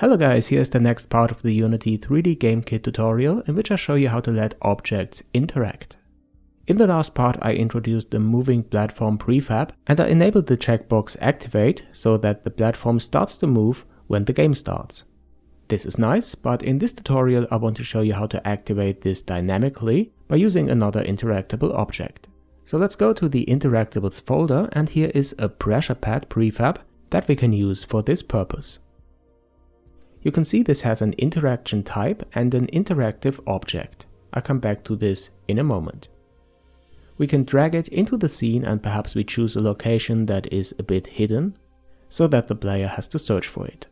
Hello guys, here's the next part of the Unity 3D Game Kit tutorial in which I show you how to let objects interact. In the last part I introduced the moving platform prefab and I enabled the checkbox activate so that the platform starts to move when the game starts. This is nice, but in this tutorial I want to show you how to activate this dynamically by using another interactable object. So let's go to the Interactables folder, and here is a pressure pad prefab that we can use for this purpose. You can see this has an interaction type and an interactive object. I'll come back to this in a moment. We can drag it into the scene and perhaps we choose a location that is a bit hidden so that the player has to search for it.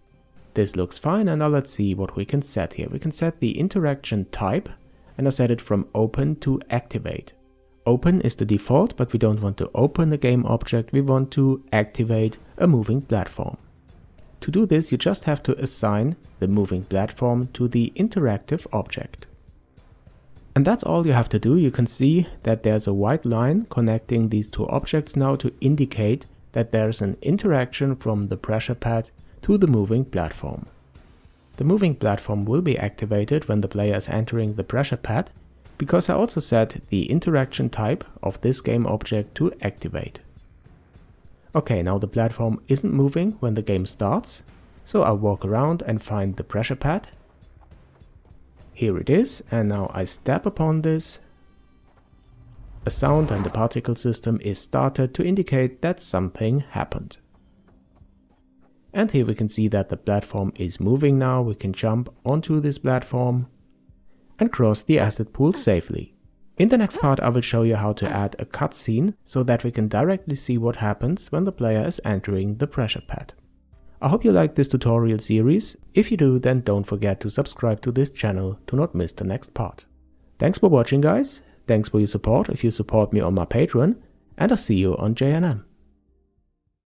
This looks fine, and now let's see what we can set here. We can set the interaction type and I set it from open to activate. Open is the default, but we don't want to open a game object, we want to activate a moving platform. To do this, you just have to assign the moving platform to the interactive object. And that's all you have to do. You can see that there's a white line connecting these two objects now to indicate that there's an interaction from the pressure pad to the moving platform. The moving platform will be activated when the player is entering the pressure pad, because I also set the interaction type of this game object to activate. Okay, now the platform isn't moving when the game starts, so I'll walk around and find the pressure pad. Here it is, and now I step upon this. A sound and the particle system is started to indicate that something happened. And here we can see that the platform is moving now. We can jump onto this platform and cross the asset pool safely. In the next part I will show you how to add a cutscene so that we can directly see what happens when the player is entering the pressure pad. I hope you like this tutorial series. If you do, then don't forget to subscribe to this channel to not miss the next part. Thanks for watching guys, thanks for your support if you support me on my Patreon, and I'll see you on JNM.